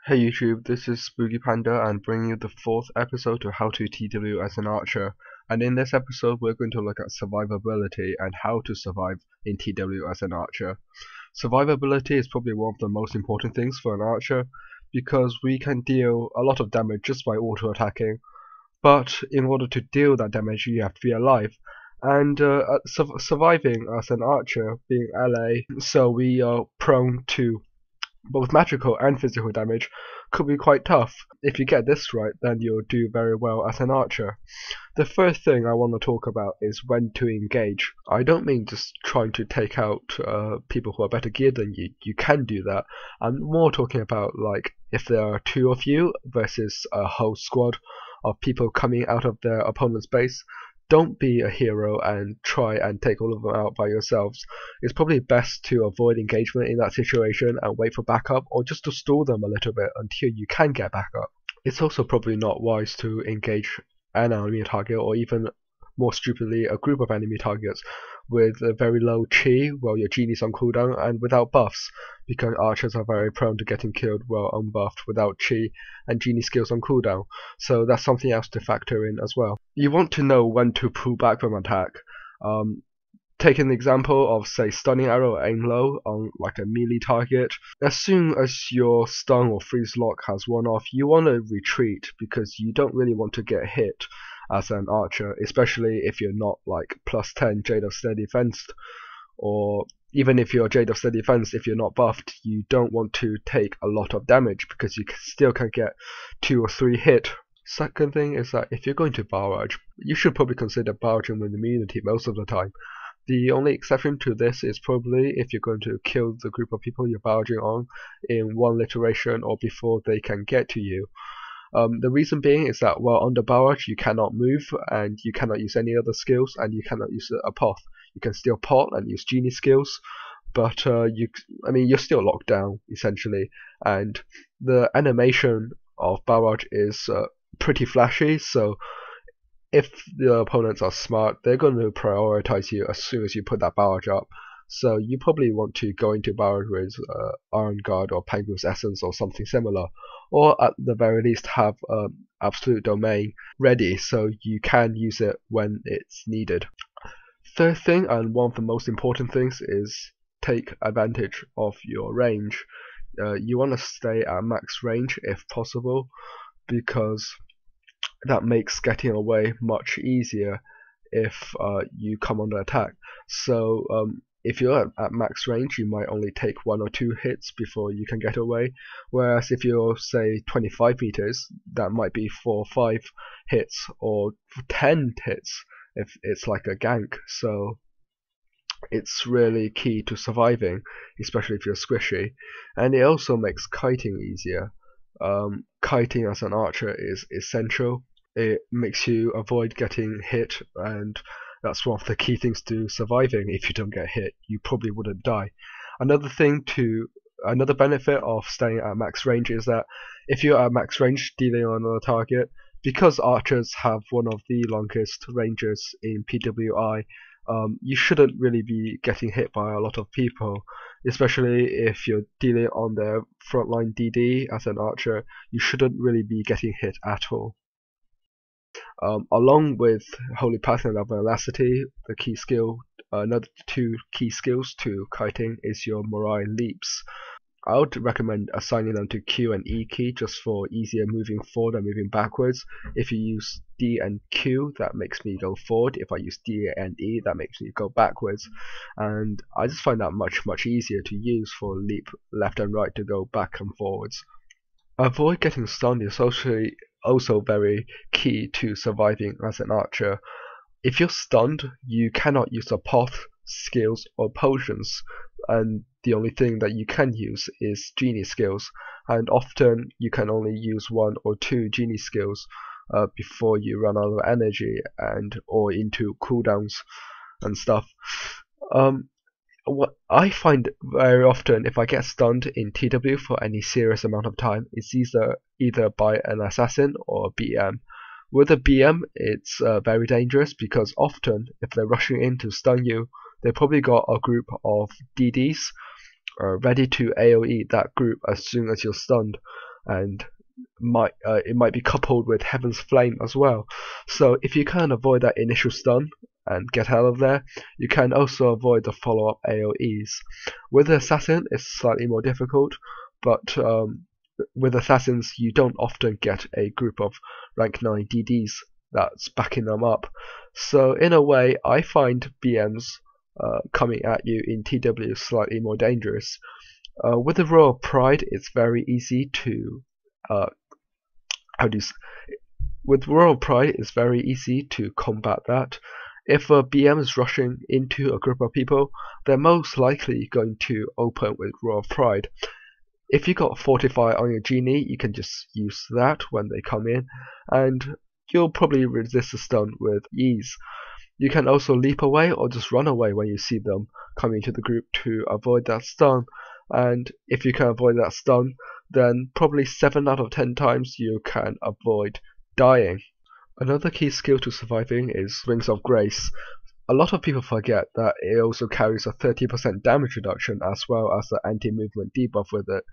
Hey YouTube, this is Spooky Panda and bringing you the fourth episode to How to TW as an Archer. And in this episode we're going to look at survivability and how to survive in TW as an Archer. Survivability is probably one of the most important things for an Archer because we can deal a lot of damage just by auto-attacking. But in order to deal that damage you have to be alive. And surviving as an Archer, being LA, so we are prone to both magical and physical damage, could be quite tough. If you get this right, then you'll do very well as an archer. The first thing I want to talk about is when to engage. I don't mean just trying to take out people who are better geared than you. You can do that. I'm more talking about like if there are two of you versus a whole squad of people coming out of their opponent's base. Don't be a hero and try and take all of them out by yourselves. It's probably best to avoid engagement in that situation and wait for backup, or just to stall them a little bit until you can get backup. It's also probably not wise to engage an enemy target, or even more stupidly a group of enemy targets, with a very low chi while your genie's on cooldown and without buffs, because archers are very prone to getting killed while unbuffed without chi and genie skills on cooldown, so that's something else to factor in as well. You want to know when to pull back from attack. Take an example of, say, stunning arrow or aim low on like a melee target. As soon as your stun or freeze lock has worn off, you want to retreat because you don't really want to get hit as an archer, especially if you're not like plus 10 Jade of Steady Fenced, or even if you're Jade of Steady Fenced, if you're not buffed, you don't want to take a lot of damage because you still can get 2 or 3 hit. Second thing is that if you're going to barrage, you should probably consider barraging with immunity most of the time. The only exception to this is probably if you're going to kill the group of people you're barraging on in one iteration or before they can get to you. The reason being is that while under barrage you cannot move and you cannot use any other skills and you cannot use a pot. You can still pot and use genie skills, but you're still locked down essentially, and the animation of barrage is pretty flashy, so if the opponents are smart, they're going to prioritize you as soon as you put that barrage up. So you probably want to go into barrage with Iron Guard or Penguin's Essence or something similar, or at the very least have Absolute Domain ready so you can use it when it's needed. Third thing, and one of the most important things, is take advantage of your range. You want to stay at max range if possible, because that makes getting away much easier if you come under attack. So if you're at max range, you might only take 1 or 2 hits before you can get away, whereas if you're, say, 25 meters, that might be 4 or 5 hits or 10 hits if it's like a gank. So it's really key to surviving, especially if you're squishy, and it also makes kiting easier. Kiting as an archer is essential. It makes you avoid getting hit, and that's one of the key things to surviving. If you don't get hit, you probably wouldn't die. Another benefit of staying at max range is that if you're at max range dealing on a target, because archers have one of the longest ranges in PWI, you shouldn't really be getting hit by a lot of people, especially if you're dealing on the frontline DD as an archer. You shouldn't really be getting hit at all. Along with Holy Path and Velocity, the key skill, another 2 key skills to kiting is your Morai Leaps. I would recommend assigning them to Q and E key just for easier moving forward and moving backwards. If you use D and Q, that makes me go forward. If I use D and E, that makes me go backwards. And I just find that much easier to use for leap left and right to go back and forwards. Avoid getting stunned is also very key to surviving as an archer. If you're stunned, you cannot use a pot, skills, or potions, and the only thing that you can use is genie skills, and often you can only use 1 or 2 genie skills before you run out of energy or into cooldowns and stuff. What I find very often, if I get stunned in TW for any serious amount of time, it's either by an assassin or a BM. With a BM, it's very dangerous because often, if they're rushing in to stun you, they probably got a group of DDs ready to AoE that group as soon as you're stunned. and it might be coupled with Heaven's Flame as well. So if you can avoid that initial stun and get out of there, you can also avoid the follow-up AoEs. With the Assassin, it's slightly more difficult, but with Assassins, you don't often get a group of rank 9 DDs that's backing them up. So in a way, I find BMs coming at you in TW slightly more dangerous. With the Royal Pride, it's very easy to with Royal Pride, it's very easy to combat that. If a BM is rushing into a group of people, they're most likely going to open with Royal Pride. If you got Fortify on your Genie, you can just use that when they come in, and you'll probably resist the stun with ease. You can also leap away or just run away when you see them coming into the group to avoid that stun. And if you can avoid that stun, then probably 7 out of 10 times you can avoid dying. Another key skill to surviving is Wings of Grace. A lot of people forget that it also carries a 30% damage reduction as well as the anti-movement debuff with it.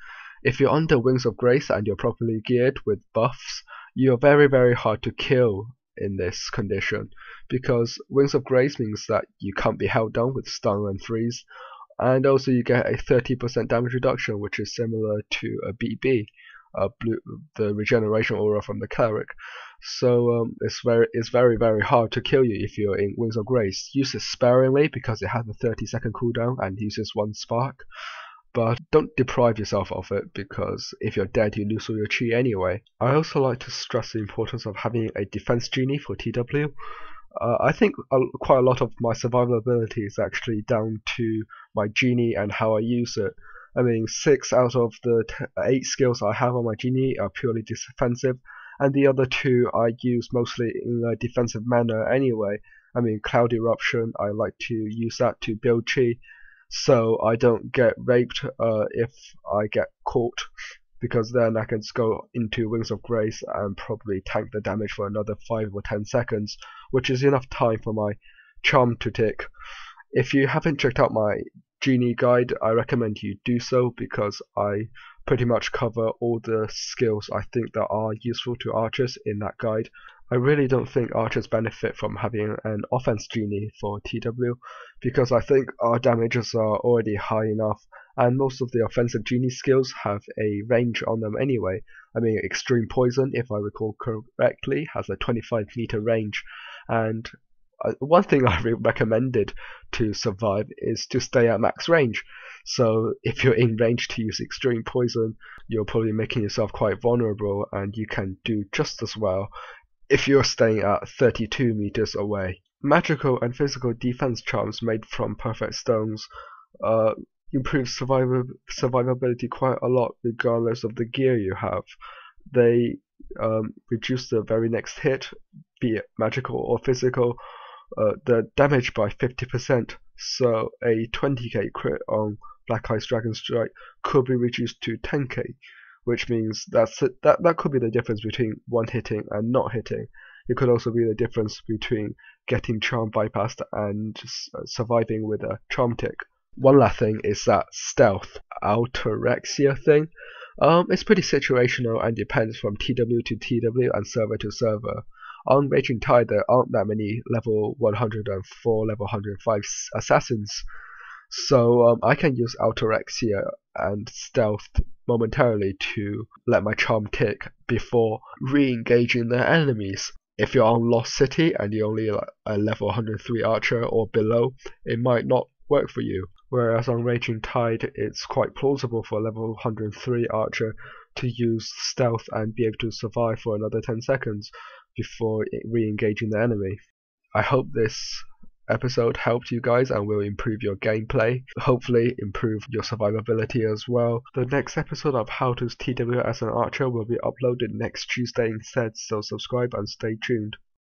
If you're under Wings of Grace and you're properly geared with buffs, you're very hard to kill in this condition, because Wings of Grace means that you can't be held down with stun and freeze, and also you get a 30% damage reduction, which is similar to a BB, the regeneration aura from the cleric. So it's very hard to kill you if you're in Wings of Grace. Use it sparingly because it has a 30-second cooldown and uses 1 spark, but don't deprive yourself of it, because if you're dead you lose all your chi anyway. I also like to stress the importance of having a defense genie for TW. I think quite a lot of my survivability is actually down to my genie and how I use it. I mean, 6 out of the 8 skills I have on my genie are purely defensive, and the other 2 I use mostly in a defensive manner anyway. I mean, Cloud Eruption, I like to use that to build chi, so I don't get raped if I get caught, because then I can just go into Wings of Grace and probably tank the damage for another 5 or 10 seconds, which is enough time for my charm to tick. If you haven't checked out my Genie guide, I recommend you do so, because I pretty much cover all the skills I think that are useful to archers in that guide. I really don't think archers benefit from having an offense genie for TW, because I think our damages are already high enough, and most of the offensive genie skills have a range on them anyway. I mean, Extreme Poison, if I recall correctly, has a 25-meter range, and one thing I recommended to survive is to stay at max range. So if you're in range to use Extreme Poison, you're probably making yourself quite vulnerable, and you can do just as well if you're staying at 32 meters away. Magical and physical defense charms made from perfect stones improve survivability quite a lot regardless of the gear you have. They reduce the very next hit, be it magical or physical, the damage by 50%, so a 20k crit on Black Ice Dragon Strike could be reduced to 10k, which means that could be the difference between one hitting and not hitting. It could also be the difference between getting charm bypassed and surviving with a charm tick. One last thing is that stealth autorexia thing. It's pretty situational and depends from TW to TW and server to server. On Raging Tide there aren't that many level 104, level 105 assassins, so I can use autorexia and stealth momentarily to let my charm tick before re-engaging their enemies. If you're on Lost City and you're only a level 103 archer or below, it might not work for you. Whereas on Raging Tide, it's quite plausible for a level 103 archer to use stealth and be able to survive for another 10 seconds before re-engaging the enemy. I hope this episode helped you guys and will improve your gameplay, hopefully improve your survivability as well. The next episode of How to TW as an Archer will be uploaded next Tuesday instead, so subscribe and stay tuned.